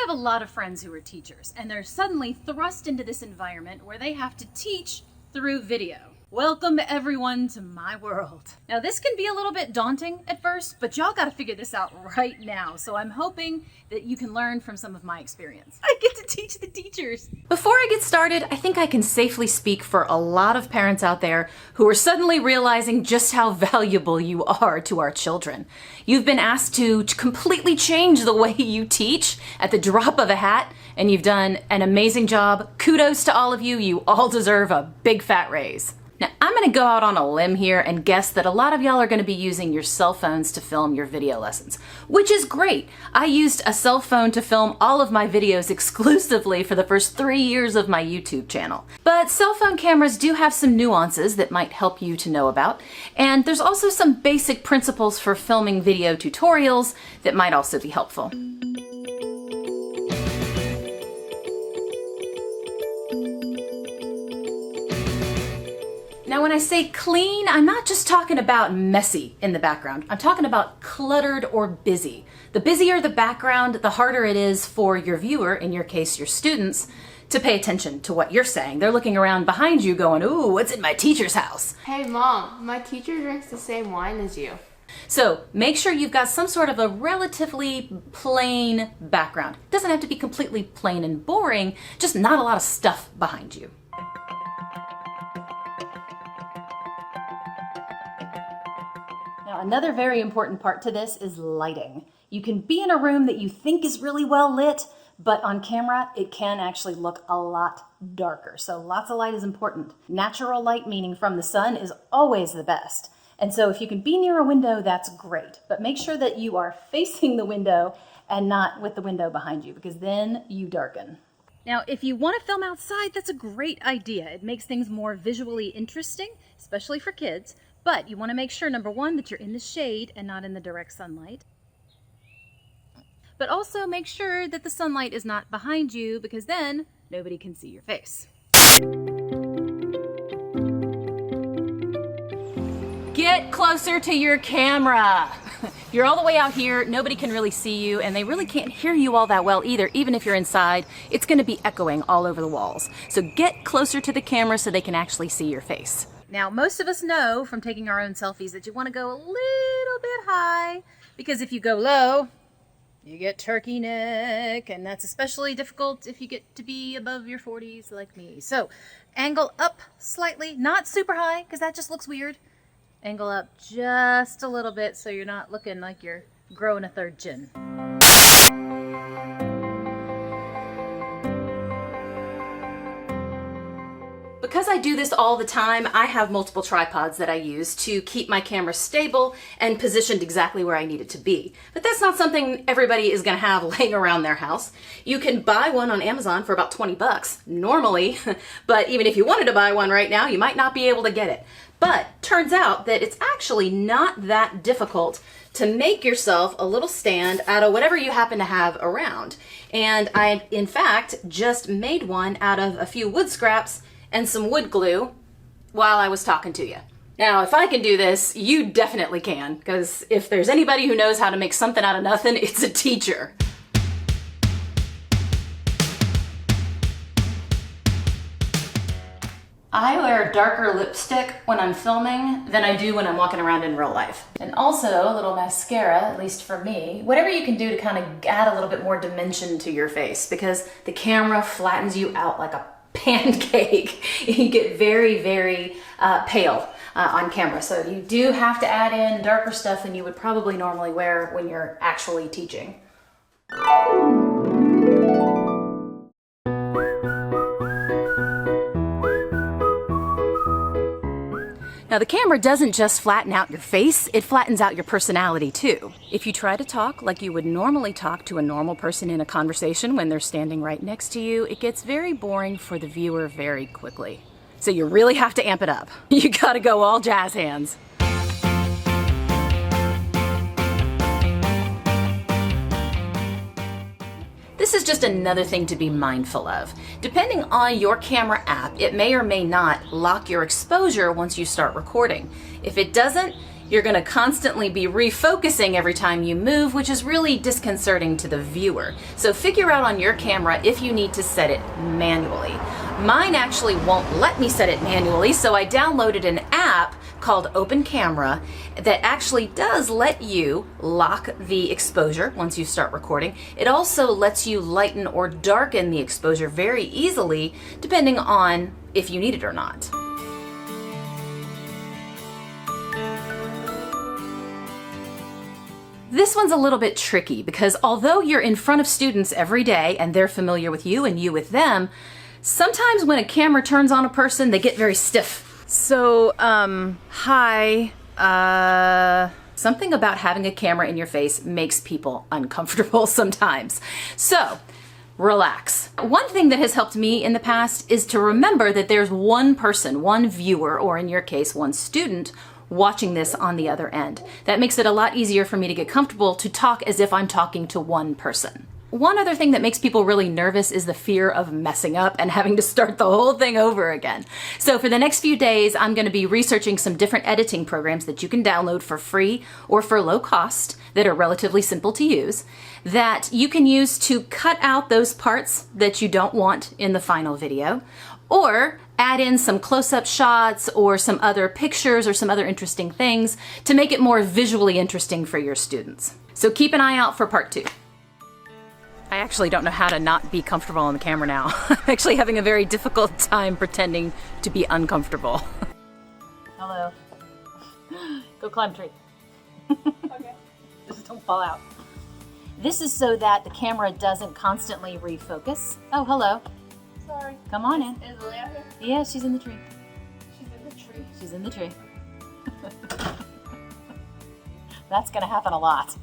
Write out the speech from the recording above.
have a lot of friends who are teachers, and they're suddenly thrust into this environment where they have to teach through video. Welcome everyone to my world. Now this can be a little bit daunting at first, but y'all gotta figure this out right now. So I'm hoping that you can learn from some of my experience. I get to teach the teachers. Before I get started, I think I can safely speak for a lot of parents out there who are suddenly realizing just how valuable you are to our children. You've been asked to completely change the way you teach at the drop of a hat, and you've done an amazing job. Kudos to all of you. You all deserve a big fat raise. Now, I'm gonna go out on a limb here and guess that a lot of y'all are gonna be using your cell phones to film your video lessons, which is great. I used a cell phone to film all of my videos exclusively for the first 3 years of my YouTube channel. But cell phone cameras do have some nuances that might help you to know about, and there's also some basic principles for filming video tutorials that might also be helpful. Now when I say clean, I'm not just talking about messy in the background. I'm talking about cluttered or busy. The busier the background, the harder it is for your viewer, in your case your students, to pay attention to what you're saying. They're looking around behind you going, ooh, what's in my teacher's house? Hey Mom, my teacher drinks the same wine as you. So make sure you've got some sort of a relatively plain background. It doesn't have to be completely plain and boring, just not a lot of stuff behind you. Now, another very important part to this is lighting. You can be in a room that you think is really well lit, but on camera, it can actually look a lot darker. So lots of light is important. Natural light, meaning from the sun, is always the best. And so if you can be near a window, that's great. But make sure that you are facing the window and not with the window behind you, because then you darken. Now, if you want to film outside, that's a great idea. It makes things more visually interesting, especially for kids. But you want to make sure, number one, that you're in the shade and not in the direct sunlight. But also make sure that the sunlight is not behind you, because then nobody can see your face. Get closer to your camera. You're all the way out here, nobody can really see you, and they really can't hear you all that well either. Even if you're inside, it's going to be echoing all over the walls. So get closer to the camera so they can actually see your face. Now, most of us know from taking our own selfies that you want to go a little bit high, because if you go low, you get turkey neck, and that's especially difficult if you get to be above your 40s like me. So angle up slightly, not super high, because that just looks weird. Angle up just a little bit so you're not looking like you're growing a third chin. Because I do this all the time, I have multiple tripods that I use to keep my camera stable and positioned exactly where I need it to be. But that's not something everybody is going to have laying around their house. You can buy one on Amazon for about 20 bucks normally, but even if you wanted to buy one right now, you might not be able to get it. But turns out that it's actually not that difficult to make yourself a little stand out of whatever you happen to have around. And I, in fact, just made one out of a few wood scraps and some wood glue while I was talking to you. Now, if I can do this, you definitely can, because if there's anybody who knows how to make something out of nothing, it's a teacher. I wear darker lipstick when I'm filming than I do when I'm walking around in real life. And also a little mascara, at least for me, whatever you can do to kind of add a little bit more dimension to your face, because the camera flattens you out like a pancake. You get very, very pale on camera. So you do have to add in darker stuff than you would probably normally wear when you're actually teaching. Now the camera doesn't just flatten out your face, it flattens out your personality too. If you try to talk like you would normally talk to a normal person in a conversation when they're standing right next to you, it gets very boring for the viewer very quickly. So you really have to amp it up. You gotta go all jazz hands. This is just another thing to be mindful of. Depending on your camera app, it may or may not lock your exposure once you start recording. If it doesn't, You're going to constantly be refocusing every time you move, which is really disconcerting to the viewer. So figure out on your camera if you need to set it manually. Mine actually won't let me set it manually, so I downloaded an app called Open Camera that actually does let you lock the exposure once you start recording. It also lets you lighten or darken the exposure very easily depending on if you need it or not. This one's a little bit tricky because although you're in front of students every day and they're familiar with you and you with them, sometimes when a camera turns on a person, they get very stiff. So, something about having a camera in your face makes people uncomfortable sometimes. So, relax. One thing that has helped me in the past is to remember that there's one person, one viewer, or in your case, one student, watching this on the other end. That makes it a lot easier for me to get comfortable to talk as if I'm talking to one person. One other thing that makes people really nervous is the fear of messing up and having to start the whole thing over again. So for the next few days, I'm going to be researching some different editing programs that you can download for free or for low cost that are relatively simple to use, that you can use to cut out those parts that you don't want in the final video, or add in some close-up shots or some other pictures or some other interesting things to make it more visually interesting for your students. So keep an eye out for part 2. I actually don't know how to not be comfortable on the camera now. I'm actually having a very difficult time pretending to be uncomfortable. Hello. Go climb a tree. Okay. Just don't fall out. This is so that the camera doesn't constantly refocus. Oh, hello. Sorry. Come on in. Is Lily out here? Yeah, she's in the tree. She's in the tree. She's in the tree. That's gonna happen a lot.